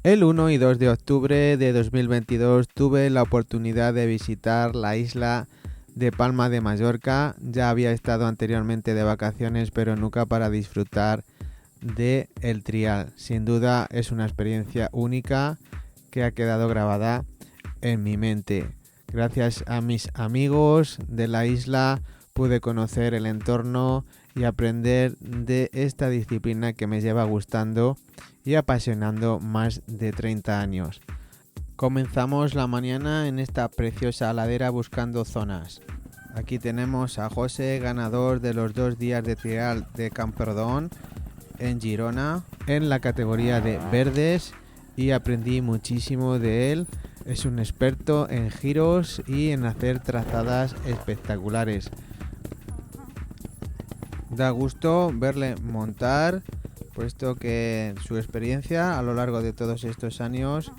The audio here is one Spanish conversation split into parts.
El 1 y 2 de octubre de 2022 tuve la oportunidad de visitar la isla de Palma de Mallorca. Ya había estado anteriormente de vacaciones, pero nunca para disfrutar de el trial. Sin duda es una experiencia única que ha quedado grabada en mi mente. Gracias a mis amigos de la isla pude conocer el entorno y aprender de esta disciplina que me lleva gustando y apasionando más de 30 años. Comenzamos la mañana en esta preciosa ladera buscando zonas. Aquí tenemos a José, ganador de los 2 días de trial de Camprodon en Girona, en la categoría de verdes, y aprendí muchísimo de él. Es un experto en giros y en hacer trazadas espectaculares. Da gusto verle montar, puesto que su experiencia a lo largo de todos estos años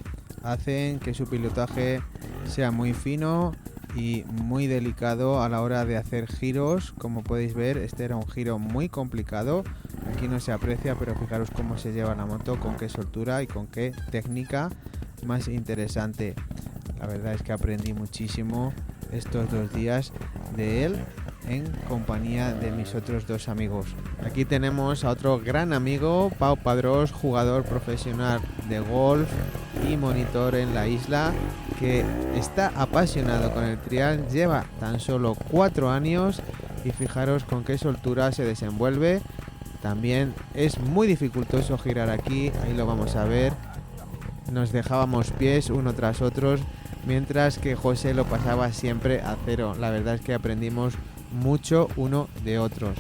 hacen que su pilotaje sea muy fino y muy delicado a la hora de hacer giros. Como podéis ver, este era un giro muy complicado. Aquí no se aprecia, pero fijaros cómo se lleva la moto, con qué soltura y con qué técnica más interesante. La verdad es que aprendí muchísimo estos 2 días de él en compañía de mis otros 2 amigos. Aquí tenemos a otro gran amigo, Pau Padrós, jugador profesional de golf y monitor en la isla, que está apasionado con el trial, lleva tan solo 4 años y fijaros con qué soltura se desenvuelve. También es muy dificultoso girar aquí, ahí lo vamos a ver. Nos dejábamos pies uno tras otros, mientras que José lo pasaba siempre a cero. La verdad es que aprendimos mucho uno de otros.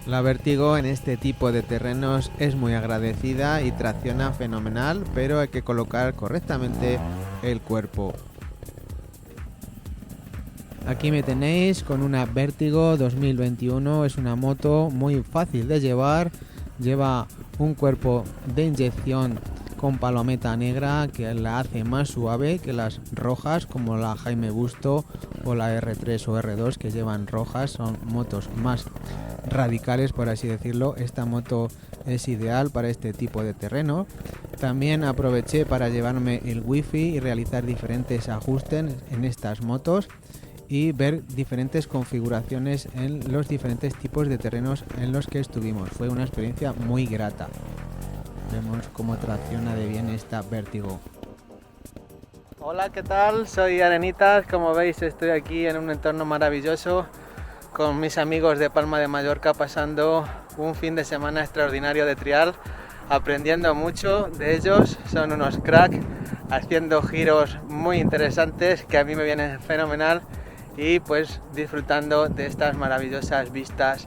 La vértigo en este tipo de terrenos es muy agradecida y tracciona fenomenal, pero hay que colocar correctamente el cuerpo. Aquí me tenéis con una Vértigo 2021, es una moto muy fácil de llevar, lleva un cuerpo de inyección con palometa negra que la hace más suave que las rojas, como la Jaime Busto o la R3 o R2, que llevan rojas, son motos más radicales, por así decirlo. Esta moto es ideal para este tipo de terreno. También aproveché para llevarme el wifi y realizar diferentes ajustes en estas motos y ver diferentes configuraciones en los diferentes tipos de terrenos en los que estuvimos. Fue una experiencia muy grata. Vemos cómo tracciona de bien esta Vértigo. Hola, ¿qué tal? Soy Arenitas. Como veis, estoy aquí en un entorno maravilloso con mis amigos de Palma de Mallorca, pasando un fin de semana extraordinario de trial, aprendiendo mucho de ellos. Son unos cracks, haciendo giros muy interesantes que a mí me vienen fenomenal, y pues disfrutando de estas maravillosas vistas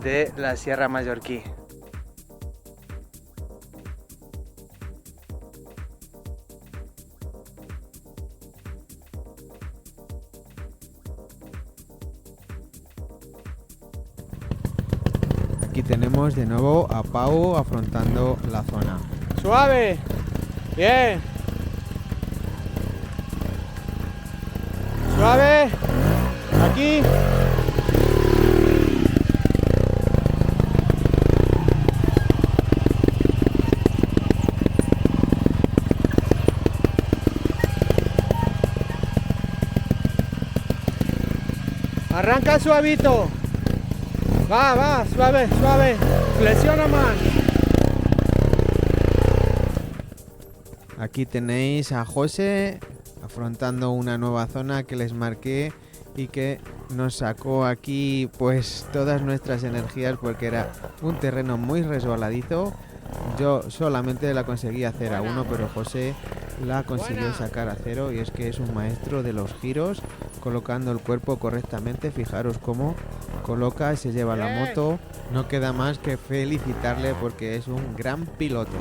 de la Sierra Mallorquí. Aquí tenemos de nuevo a Pau afrontando la zona. ¡Suave! ¡Bien! ¡Suave! ¡Aquí! Arranca suavito. Va, suave, suave. Flexiona más. Aquí tenéis a José afrontando una nueva zona que les marqué y que nos sacó aquí pues todas nuestras energías, porque era un terreno muy resbaladizo. Yo solamente la conseguí hacer a 1, pero José la consiguió sacar a 0, y es que es un maestro de los giros, colocando el cuerpo correctamente. Fijaros cómo coloca, se lleva la moto. No queda más que felicitarle porque es un gran piloto.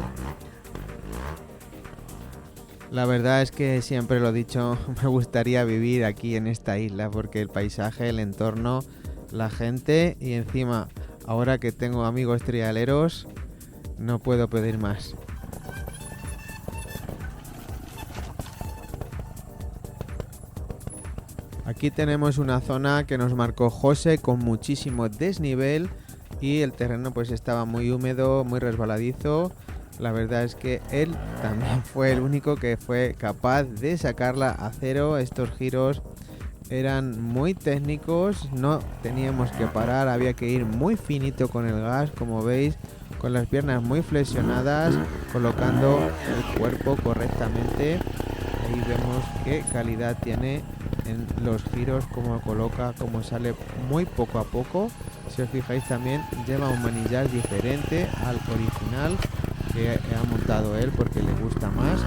La verdad es que siempre lo he dicho, me gustaría vivir aquí en esta isla, porque el paisaje, el entorno, la gente, y encima ahora que tengo amigos trialeros, no puedo pedir más. Aquí tenemos una zona que nos marcó José con muchísimo desnivel, y el terreno pues estaba muy húmedo, muy resbaladizo. La verdad es que él también fue el único que fue capaz de sacarla a cero. Estos giros eran muy técnicos, no teníamos que parar, había que ir muy finito con el gas, como veis, con las piernas muy flexionadas, colocando el cuerpo correctamente. Ahí vemos qué calidad tiene en los giros, cómo coloca, cómo sale muy poco a poco. Si os fijáis también lleva un manillar diferente al original que ha montado él porque le gusta más,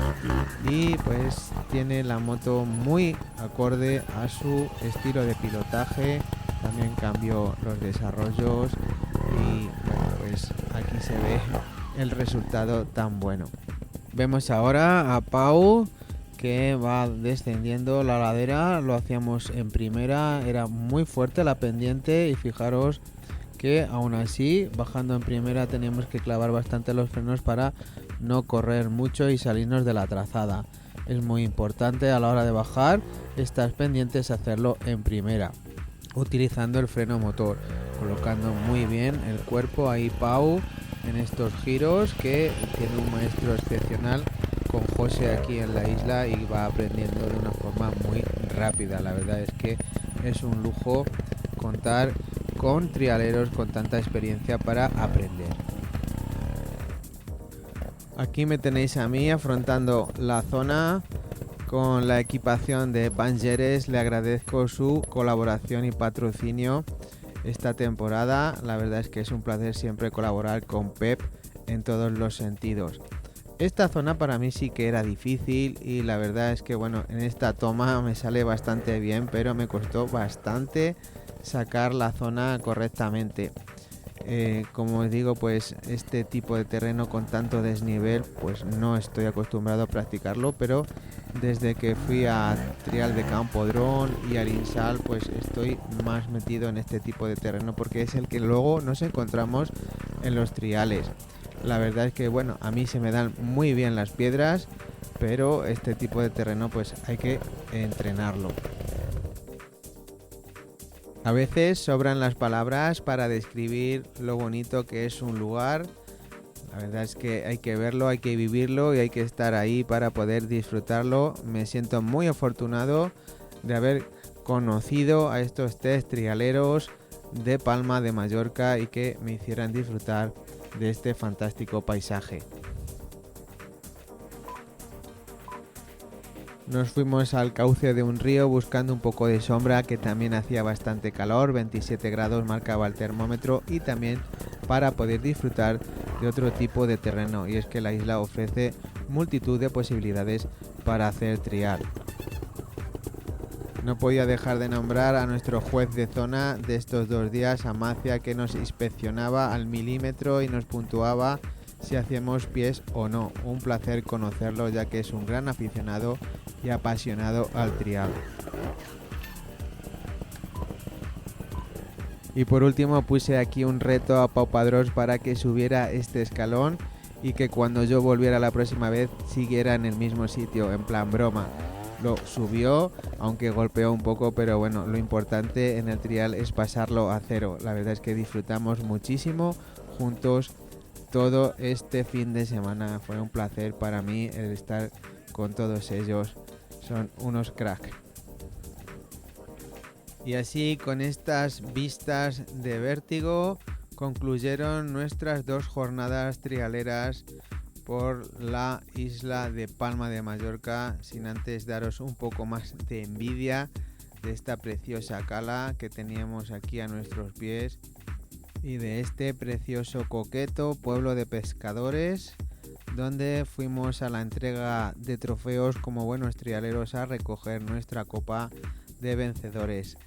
y pues tiene la moto muy acorde a su estilo de pilotaje. También cambió los desarrollos y bueno, pues aquí se ve el resultado tan bueno. Vemos ahora a Pau que va descendiendo la ladera. Lo hacíamos en primera, era muy fuerte la pendiente y fijaros que aún así bajando en primera teníamos que clavar bastante los frenos para no correr mucho y salirnos de la trazada. Es muy importante a la hora de bajar estas pendientes hacerlo en primera, utilizando el freno motor, colocando muy bien el cuerpo. Ahí Pau en estos giros, que tiene un maestro excepcional con José aquí en la isla y va aprendiendo de una forma muy rápida. La verdad es que es un lujo contar con trialeros con tanta experiencia para aprender. Aquí me tenéis a mí afrontando la zona con la equipación de Bangeres. Le agradezco su colaboración y patrocinio esta temporada. La verdad es que es un placer siempre colaborar con Pep en todos los sentidos. Esta zona para mí sí que era difícil y la verdad es que bueno, en esta toma me sale bastante bien, pero me costó bastante sacar la zona correctamente. Como os digo, pues este tipo de terreno con tanto desnivel pues no estoy acostumbrado a practicarlo, pero desde que fui a Trial de Campodrón y Arinsal pues estoy más metido en este tipo de terreno porque es el que luego nos encontramos en los triales. La verdad es que bueno, a mí se me dan muy bien las piedras, pero este tipo de terreno pues hay que entrenarlo. A veces sobran las palabras para describir lo bonito que es un lugar. La verdad es que hay que verlo, hay que vivirlo y hay que estar ahí para poder disfrutarlo. Me siento muy afortunado de haber conocido a estos tres trialeros de Palma de Mallorca y que me hicieran disfrutar de este fantástico paisaje. Nos fuimos al cauce de un río buscando un poco de sombra, que también hacía bastante calor, 27 grados marcaba el termómetro, y también para poder disfrutar de otro tipo de terreno, y es que la isla ofrece multitud de posibilidades para hacer trial. No podía dejar de nombrar a nuestro juez de zona de estos 2 días, Amacia, que nos inspeccionaba al milímetro y nos puntuaba si hacíamos pies o no. Un placer conocerlo, ya que es un gran aficionado y apasionado al trial. Y por último puse aquí un reto a Pau Padrós para que subiera este escalón y que cuando yo volviera la próxima vez siguiera en el mismo sitio, en plan broma. Lo subió, aunque golpeó un poco, pero bueno, lo importante en el trial es pasarlo a cero. La verdad es que disfrutamos muchísimo juntos todo este fin de semana. Fue un placer para mí el estar con todos ellos. Son unos cracks. Y así, con estas vistas de vértigo, concluyeron nuestras 2 jornadas trialeras por la isla de Palma de Mallorca, sin antes daros un poco más de envidia de esta preciosa cala que teníamos aquí a nuestros pies y de este precioso Coqueto, pueblo de pescadores, donde fuimos a la entrega de trofeos como buenos trialeros a recoger nuestra copa de vencedores.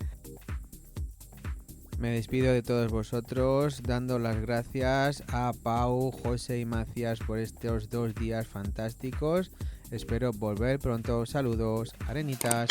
Me despido de todos vosotros dando las gracias a Pau, José y Macías por estos 2 días fantásticos. Espero volver pronto. Saludos, arenitas.